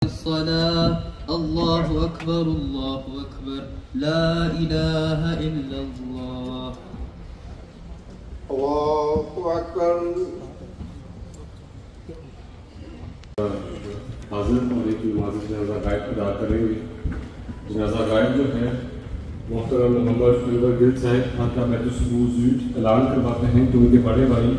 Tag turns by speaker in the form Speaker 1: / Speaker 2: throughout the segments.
Speaker 1: الصلاة الله أكبر الله أكبر لا إله إلا الله
Speaker 2: الله أكبر.
Speaker 3: حاضر ہونے کی نماز جنازہ غائب ادا کریں گے. جنازہ غائب جو ہے محترم محمد انور گل صاحب خانقاہ بیت السرور زوٹ اعلان کرواتے ہیں کہ ان کے بڑے بھائی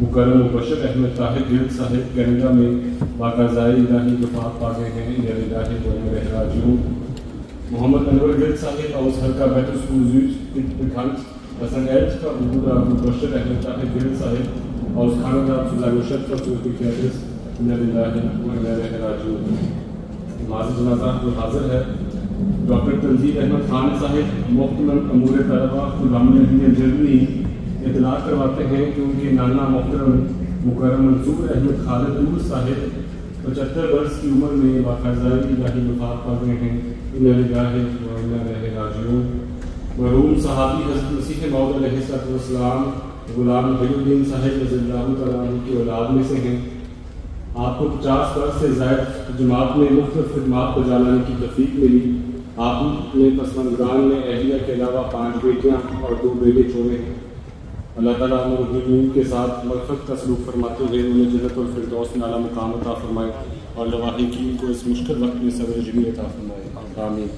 Speaker 3: مکرم مبشر احمد طاہر گل صاحب کینیڈا میں باقاعدۂ الہی وفات پا گئے ہیں. انا للہ و انا الیہ راجعون. محمد انور گل صاحب aus خانقاہ بیت السرور زوٹ bekannt, dass sein älterer Bruder Mubashir Ahmed Tahir Gil Sahib aus Kanada zu seinem Schöpfer zurückgekehrt ist. انا للہ و انا الیہ راجعون. نماز جنازہ جو حاضر ہے ڈاکٹر تنزیل احمد خان صاحب محترم امور طلبہ غلام انڈین جرمنی اطلاع کرواتے ہیں کہ ان کے نانا محترم مکرم منصور احمد خالد نور صاحب 75 برس کی عمر میں باقاعدۂ الہی وفات پا گئے ہیں. انا للہ و انا الیہ راجعون. مرحوم صحابی حضرت مسیح موعود علیہ السلام غلام ولی الدین صاحب رضی اللہ تعالیٰ عنہ کی اولاد میں سے ہیں. آپ کو 50 برس سے زائد جماعت میں مختلف خدمات کو جانے کی توفیق ملی. آپ نے پسماندگان میں اہلیہ کے علاوہ 5 بیٹیاں اور 2 بیٹے چھوڑے ہیں. اللہ تعالیٰ مرحومین کے ساتھ مغفرت کا سلوک فرماتے ہوئے انہیں جنت الفردوس میں اعلیٰ مقام عطا فرمائے اور لواحقین کو اس مشکل وقت میں صبر جمیل عطا فرمائے. آمین.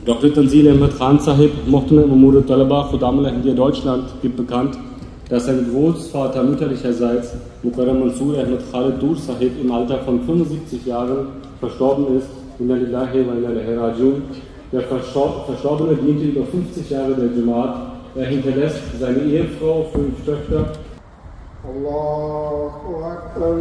Speaker 3: Dr. Tanzil Ahmed Khan Sahib, Muhterem Umur Talaba, Khuddam al-Ahmadiyya Deutschland, gibt bekannt, dass sein Großvater mütterlicherseits, Mukarram Mansour Ahmed Khalid Dur Sahib, im Alter von 75 Jahren verstorben ist. Inna lillahi wa inna ilaihi raji'un. Der Verstorbene diente über 50 Jahre der Jamaat. Er hinterlässt seine Ehefrau, 5 Töchter.
Speaker 2: Allahu Akbar.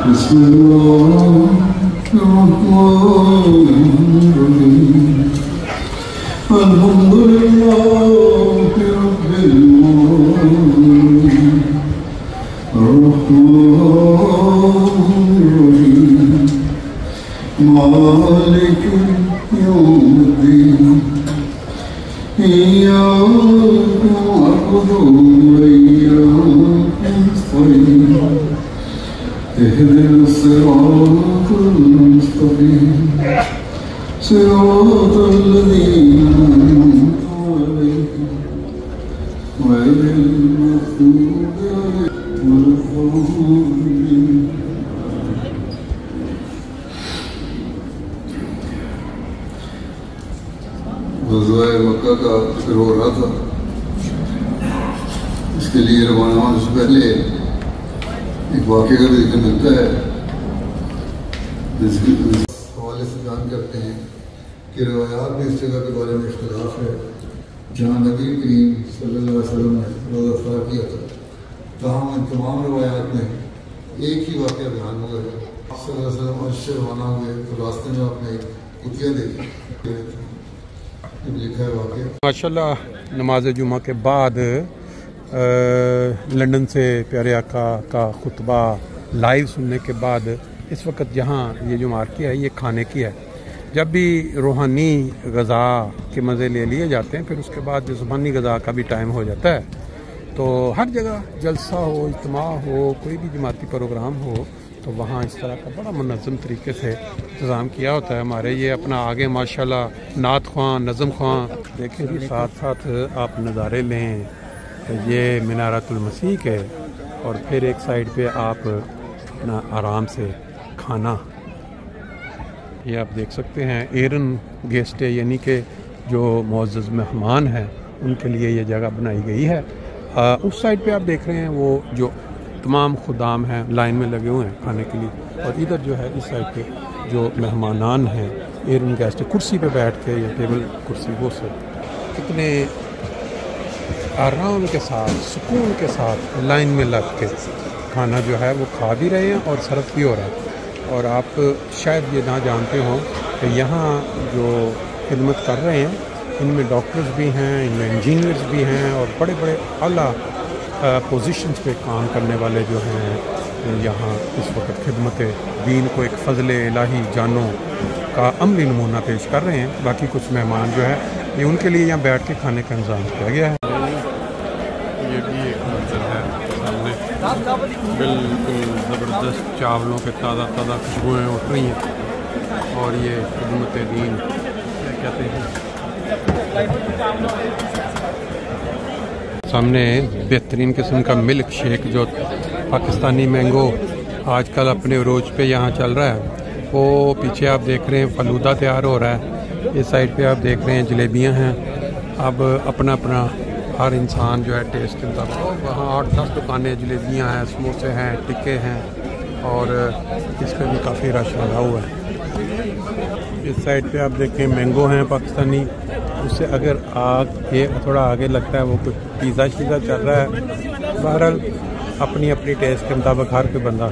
Speaker 4: بسم الله الرحمن الرحيم الحمد لله رب العالمين الرحمن الرحيم مالك يوم الدين إياك نعبد وإياك نستعين اهدنا الصراط المستقيم صراط الذين أنعمت عليهم غير المغضوب عليهم ولا الضالين. غزوہ مکہ کا شروع ہو رہا تھا. اس کے لیے روانہ ہونے سے پہلے ایک واقعہ کا ذکر ملتا ہے جس حوالے سے بیان کرتے ہیں کہ روایات میں اس جگہ کے بارے میں اختلاف ہے جہاں نبی کریم صلی اللہ علیہ وسلم نے روزہ افطار کیا تھا. تاہم ان تمام روایات میں ایک ہی واقعہ بیان ہوا ہے. صلی اللہ علیہ وسلم عرش سے روانہ ہوئے تو راستے میں آپ نے کتیاں دیکھی. لکھا ہے واقعہ.
Speaker 5: ماشاءاللہ نماز جمعہ کے بعد لندن سے پیارے آقا کا خطبہ لائیو سننے کے بعد اس وقت جہاں یہ جو مارکیٹ ہے یہ کھانے کی ہے. جب بھی روحانی غذا کے مزے لے لیے جاتے ہیں پھر اس کے بعد زبانی غذا کا بھی ٹائم ہو جاتا ہے. تو ہر جگہ جلسہ ہو، اجتماع ہو، کوئی بھی جماعتی پروگرام ہو تو وہاں اس طرح کا بڑا منظم طریقے سے انتظام کیا ہوتا ہے. ہمارے یہ اپنا آگے ماشاءاللہ نعت خواں، نظم خواں دیکھیں جی، ساتھ ساتھ آپ نظارے لیں. یہ مینارۃ المسیح ہے اور پھر ایک سائڈ پہ آپ اپنا آرام سے کھانا، یہ آپ دیکھ سکتے ہیں ایرن گیسٹ ہے، یعنی کہ جو معزز مہمان ہیں ان کے لیے یہ جگہ بنائی گئی ہے. اس سائڈ پہ آپ دیکھ رہے ہیں وہ جو تمام خدام ہیں لائن میں لگے ہوئے ہیں کھانے کے لیے، اور ادھر جو ہے اس سائڈ پہ جو مہمانان ہیں ایرن گیسٹ کرسی پہ بیٹھ کے یا ٹیبل کرسی وہ سے کتنے آرام کے ساتھ سکون کے ساتھ لائن میں لگ کے کھانا جو ہے وہ کھا بھی رہے ہیں اور سرو بھی ہو رہا ہے. اور آپ شاید یہ نہ جانتے ہوں کہ یہاں جو خدمت کر رہے ہیں ان میں ڈاکٹرز بھی ہیں، ان میں انجینئرز بھی ہیں اور بڑے بڑے اعلیٰ پوزیشنز پہ کام کرنے والے جو ہیں یہاں اس وقت خدمت دین کو ایک فضل الہی جانوں کا عملی نمونہ پیش کر رہے ہیں. باقی کچھ مہمان جو ہے یہ ان کے لیے یہاں بیٹھ کے کھانے کا انتظام کیا گیا ہے. یہ بھی ایک منظر ہے سامنے، بالکل زبردست چاولوں کے تازہ تازہ خوشبوئیں اٹھ رہی ہیں اور یہ خدمت دین کیا کہتے ہیں. سامنے بہترین قسم کا ملک شیک جو پاکستانی مینگو آج کل اپنے عروج پہ یہاں چل رہا ہے، وہ پیچھے آپ دیکھ رہے ہیں فلودہ تیار ہو رہا ہے. اس سائڈ پہ آپ دیکھ رہے ہیں جلیبیاں ہیں. اب اپنا اپنا ہر انسان جو ہے ٹیسٹ کے مطابق، وہاں 8-10 دکانیں جلیبیاں ہیں، سموسے ہیں، ٹکے ہیں اور اس پہ بھی کافی رش لگا ہوا ہے. اس سائڈ پہ آپ دیکھیں مینگو ہیں پاکستانی، اس سے اگر یہ تھوڑا آگے لگتا ہے وہ کچھ پیزا شیزا چل رہا ہے. بہرحال اپنی اپنی ٹیسٹ کے مطابق ہر کوئی بندہ